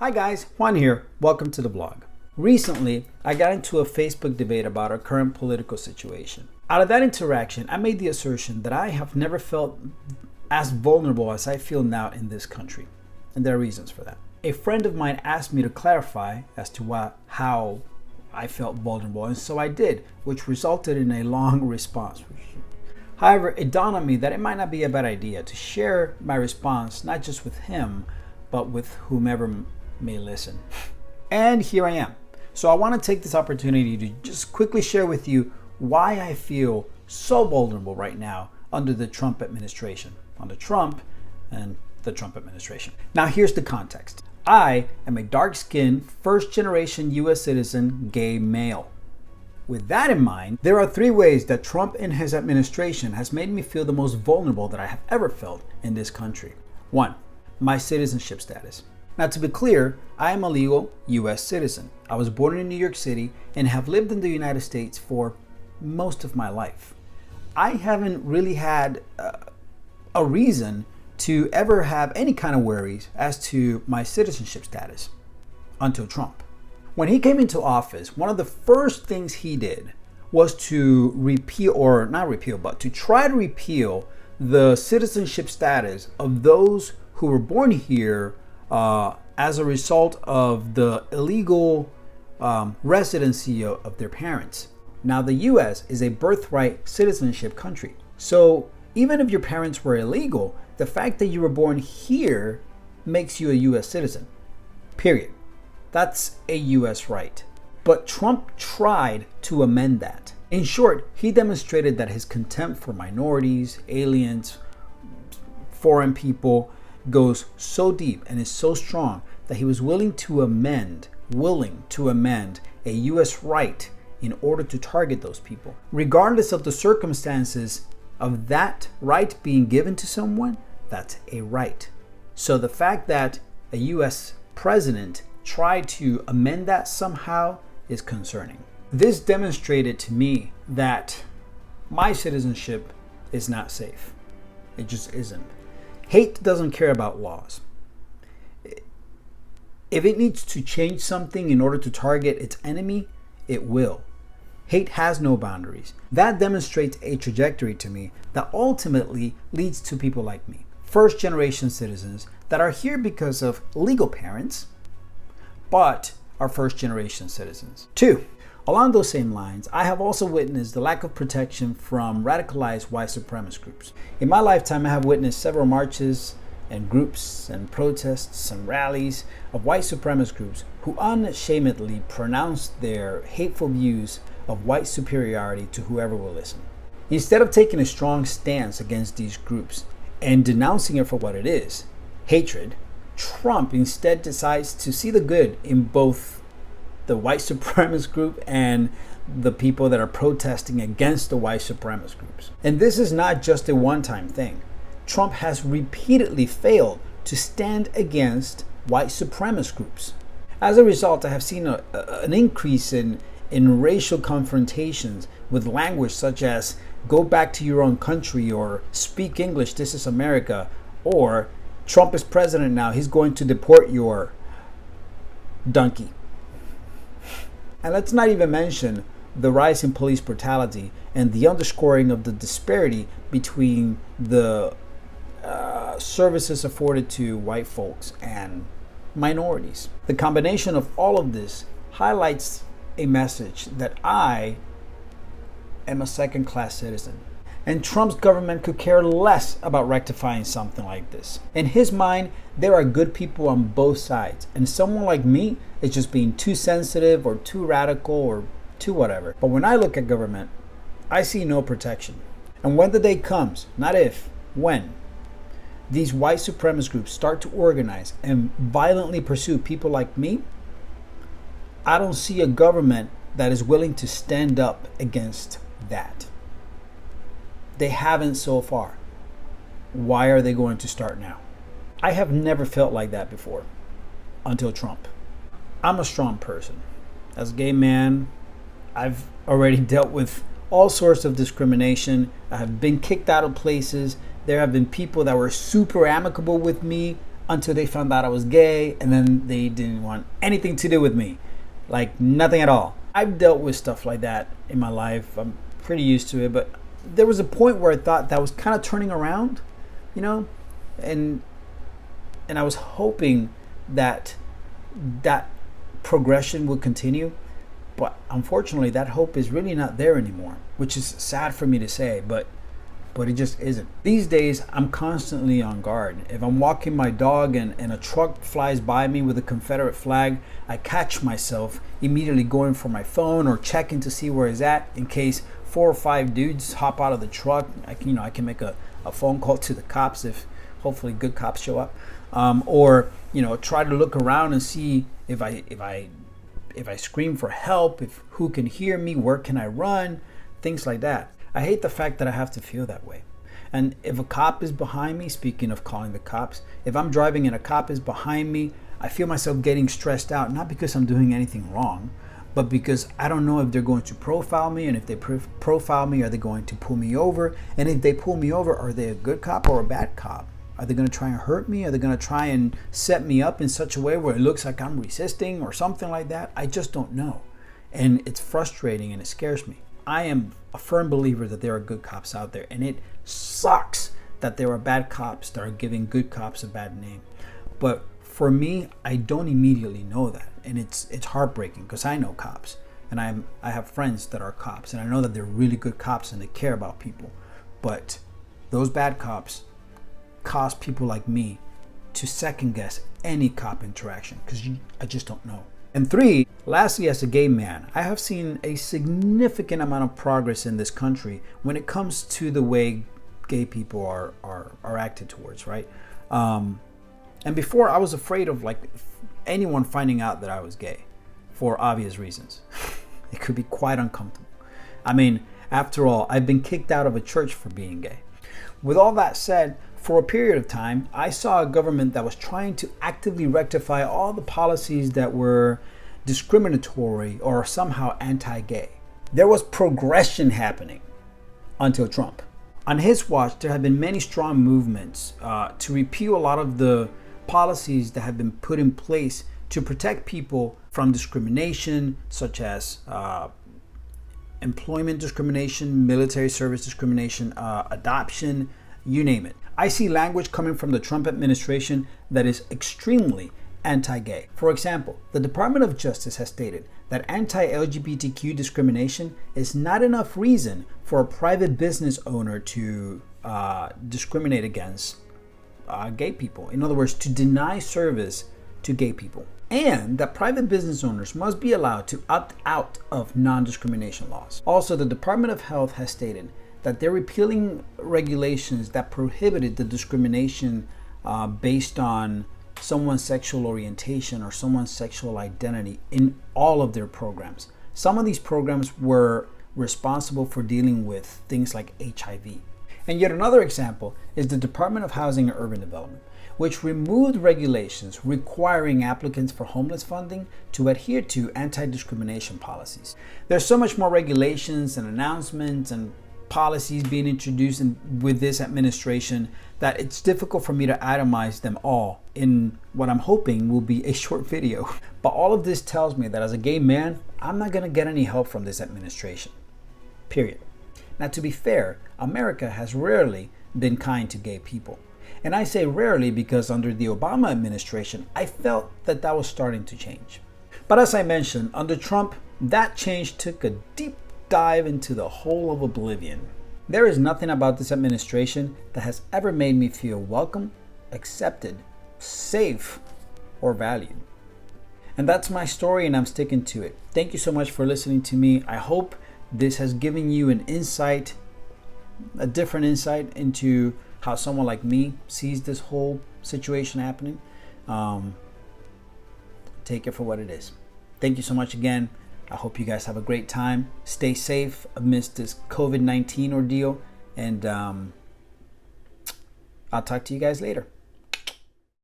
Hi guys, Juan here. Welcome to the vlog. Recently, I got into a Facebook debate about our current political situation. Out of that interaction, I made the assertion that I have never felt as vulnerable as I feel now in this country. And there are reasons for that. A friend of mine asked me to clarify as to how I felt vulnerable, and so I did, which resulted in a long response. However, it dawned on me that it might not be a bad idea to share my response, not just with him, but with whomever may listen. And here I am. So I want to take this opportunity to just quickly share with you why I feel so vulnerable right now under the Trump administration. Under Trump and the Trump administration. Now here's the context. I am a dark-skinned, first-generation US citizen gay male. With that in mind, there are three ways that Trump and his administration has made me feel the most vulnerable that I have ever felt in this country. 1. My citizenship status. Now, to be clear, I am a legal U.S. citizen. I was born in New York City and have lived in the United States for most of my life. I haven't really had a reason to ever have any kind of worries as to my citizenship status until Trump. When he came into office, one of the first things he did was to try to repeal the citizenship status of those who were born here as a result of the illegal residency of their parents. Now, the U.S. is a birthright citizenship country. So even if your parents were illegal, the fact that you were born here makes you a U.S. citizen. Period. That's a U.S. right. But Trump tried to amend that. In short, he demonstrated that his contempt for minorities, aliens, foreign people goes so deep and is so strong that he was willing to amend a U.S. right in order to target those people. Regardless of the circumstances of that right being given to someone, that's a right. So the fact that a U.S. president tried to amend that somehow is concerning. This demonstrated to me that my citizenship is not safe. It just isn't. Hate doesn't care about laws. If it needs to change something in order to target its enemy, it will. Hate has no boundaries. That demonstrates a trajectory to me that ultimately leads to people like me, first-generation citizens that are here because of legal parents, but are first-generation citizens. 2. Along those same lines, I have also witnessed the lack of protection from radicalized white supremacist groups. In my lifetime, I have witnessed several marches and groups and protests and rallies of white supremacist groups who unashamedly pronounce their hateful views of white superiority to whoever will listen. Instead of taking a strong stance against these groups and denouncing it for what it is, hatred, Trump instead decides to see the good in both the white supremacist group and the people that are protesting against the white supremacist groups. And this is not just a one-time thing. Trump has repeatedly failed to stand against white supremacist groups. As a result, I have seen an increase in racial confrontations with language such as "go back to your own country" or "speak English, this is America," or "Trump is president now, he's going to deport your donkey." And let's not even mention the rise in police brutality and the underscoring of the disparity between the services afforded to white folks and minorities. The combination of all of this highlights a message that I am a second-class citizen. And Trump's government could care less about rectifying something like this. In his mind, there are good people on both sides, and someone like me is just being too sensitive or too radical or too whatever. But when I look at government, I see no protection. And when the day comes, not if, when, these white supremacist groups start to organize and violently pursue people like me, I don't see a government that is willing to stand up against that. They haven't so far. Why are they going to start now? I have never felt like that before until Trump. I'm a strong person. As a gay man, I've already dealt with all sorts of discrimination. I have been kicked out of places. There have been people that were super amicable with me until they found out I was gay, and then they didn't want anything to do with me. Like nothing at all. I've dealt with stuff like that in my life. I'm pretty used to it, but there was a point where I thought that was kind of turning around, you know, and I was hoping that that progression would continue. But unfortunately, that hope is really not there anymore, which is sad for me to say, but it just isn't. These days, I'm constantly on guard. If I'm walking my dog and a truck flies by me with a Confederate flag, I catch myself immediately going for my phone or checking to see where it's at in case 4 or 5 dudes hop out of the truck. I can make a phone call to the cops if hopefully good cops show up, or try to look around and see if I scream for help, if who can hear me, where can I run, things like that. I hate the fact that I have to feel that way. And if a cop is behind me, speaking of calling the cops, if I'm driving and a cop is behind me, I feel myself getting stressed out, not because I'm doing anything wrong, but because I don't know if they're going to profile me, and if they profile me, are they going to pull me over? And if they pull me over, are they a good cop or a bad cop? Are they going to try and hurt me? Are they going to try and set me up in such a way where it looks like I'm resisting or something like that? I just don't know. And it's frustrating and it scares me. I am a firm believer that there are good cops out there, and it sucks that there are bad cops that are giving good cops a bad name. But for me, I don't immediately know that, and it's heartbreaking because I know cops, and I have friends that are cops, and I know that they're really good cops and they care about people. But those bad cops cause people like me to second guess any cop interaction because I just don't know. And 3, lastly, as a gay man, I have seen a significant amount of progress in this country when it comes to the way gay people are acted towards, right? And before, I was afraid of anyone finding out that I was gay for obvious reasons. It could be quite uncomfortable. I mean, after all, I've been kicked out of a church for being gay. With all that said, for a period of time, I saw a government that was trying to actively rectify all the policies that were discriminatory or somehow anti-gay. There was progression happening until Trump. On his watch, there have been many strong movements to repeal a lot of the policies that have been put in place to protect people from discrimination, such as employment discrimination, military service discrimination, adoption, you name it. I see language coming from the Trump administration that is extremely anti-gay. For example, the Department of Justice has stated that anti-LGBTQ discrimination is not enough reason for a private business owner to discriminate against gay people. In other words, to deny service to gay people. And that private business owners must be allowed to opt out of non-discrimination laws. Also, the Department of Health has stated that they're repealing regulations that prohibited the discrimination based on someone's sexual orientation or someone's sexual identity in all of their programs. Some of these programs were responsible for dealing with things like HIV. And yet another example is the Department of Housing and Urban Development, which removed regulations requiring applicants for homeless funding to adhere to anti-discrimination policies. There's so much more regulations and announcements and policies being introduced with this administration that it's difficult for me to itemize them all in what I'm hoping will be a short video. But all of this tells me that as a gay man, I'm not going to get any help from this administration. Period. Now, to be fair, America has rarely been kind to gay people. And I say rarely because under the Obama administration, I felt that was starting to change. But as I mentioned, under Trump, that change took a deep dive into the hole of oblivion. There is nothing about this administration that has ever made me feel welcome, accepted, safe, or valued. And that's my story, and I'm sticking to it. Thank you so much for listening to me. I hope this has given you an insight, a different insight into how someone like me sees this whole situation happening. Take it for what it is. Thank you so much again. I hope you guys have a great time. Stay safe amidst this COVID-19 ordeal. And I'll talk to you guys later.